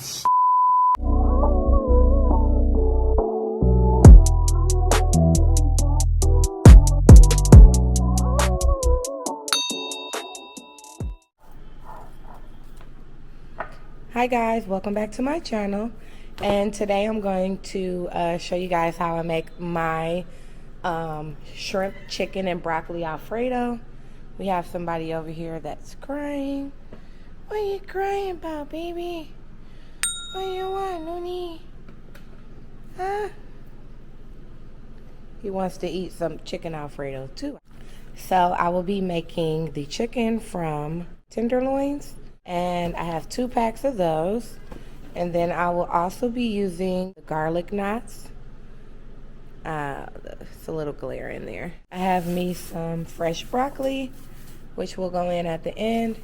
Hi guys, welcome back to my channel, and today I'm going to show you guys how I make my shrimp, chicken, and broccoli Alfredo. We have somebody over here that's crying. What are you crying about, baby? What do you want, Noonie? Huh? He wants to eat some chicken Alfredo too. So I will be making the chicken from tenderloins, and I have 2 packs of those. And then I will also be using the garlic knots. It's a little glare in there. I have me some fresh broccoli, which will go in at the end.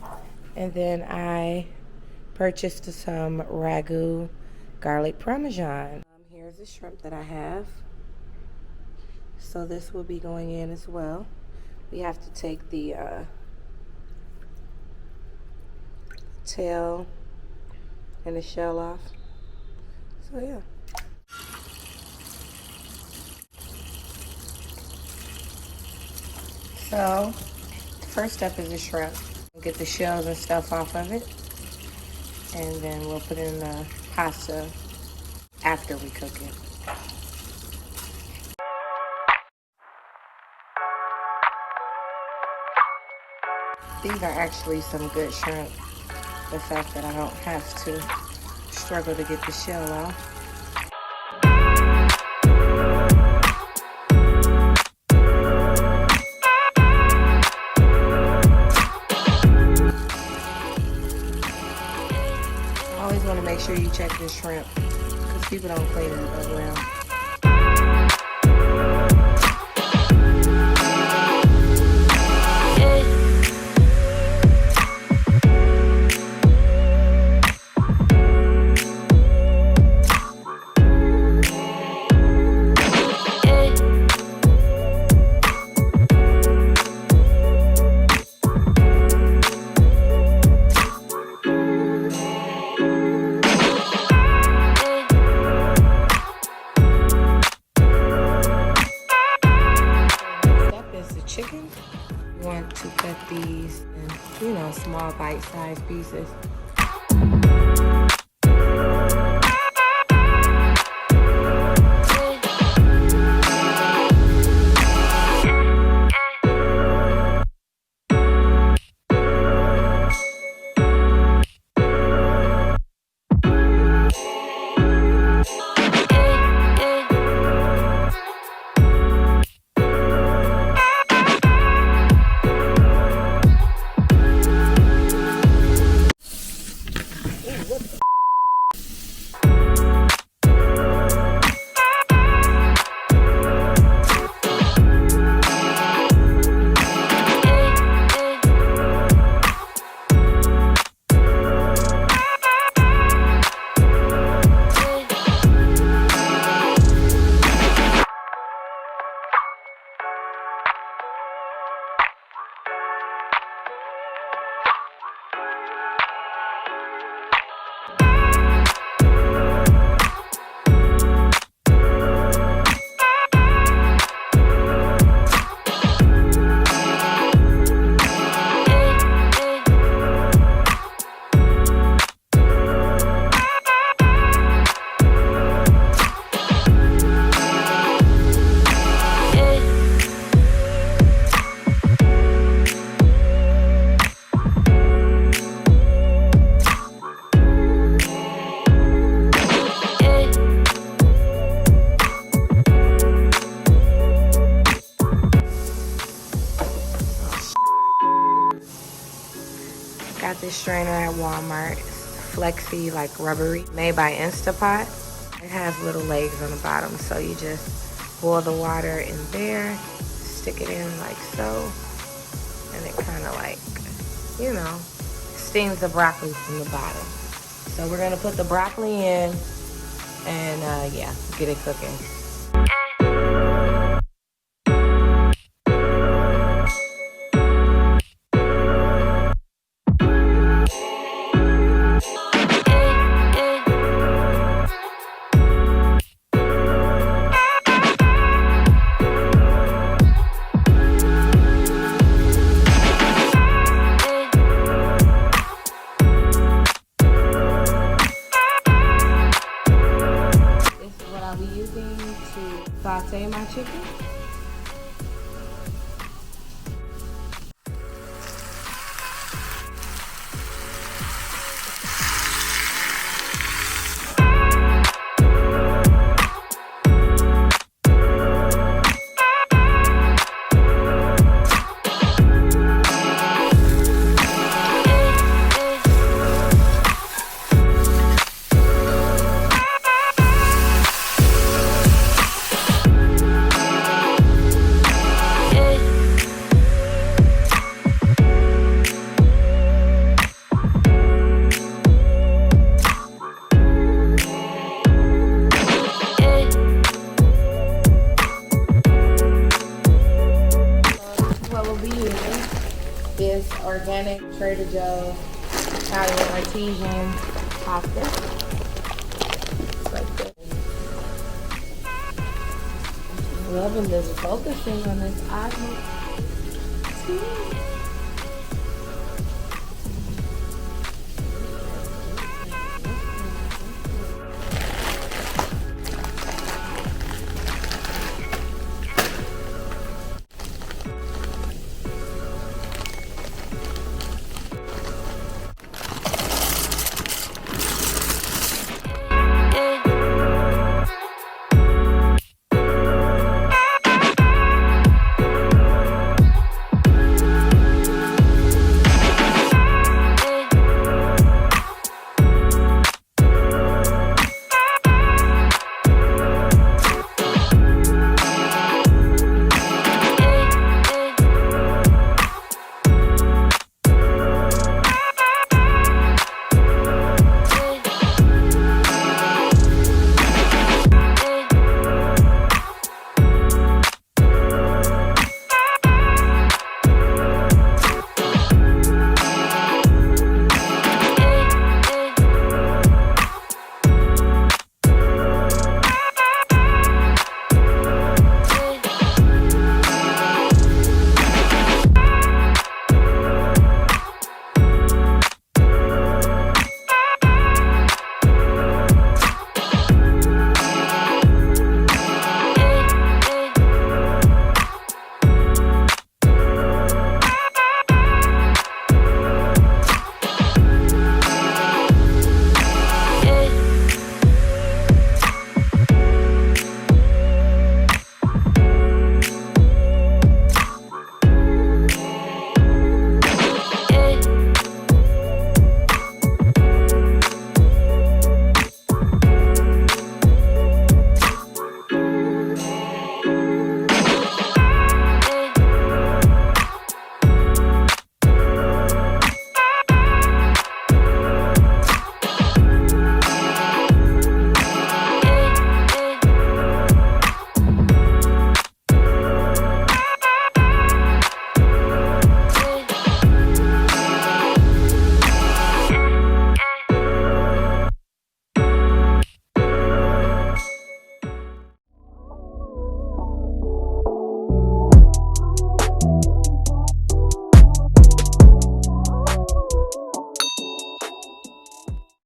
And then I purchased some ragu garlic parmesan. Here's the shrimp that I have. So this will be going in as well. We have to take the tail and the shell off. So yeah. So the first step is the shrimp. We'll get the shells and stuff off of it, and then we'll put in the pasta after we cook it. These are actually some good shrimp. The fact that I don't have to struggle to get the shell off. I always want to make sure you check the shrimp because people don't clean it up well. Chicken. You want to cut these in, small bite-sized pieces. Got this strainer at Walmart. Flexy, like rubbery, made by Instapot. It has little legs on the bottom, so you just boil the water in there, stick it in like so, and it kind of like, steams the broccoli from the bottom. So we're gonna put the broccoli in and yeah, get it cooking. saute my chicken. This organic Trader Joe's Italian artesian pasta. Like this. Loving this focusing on this Osmo.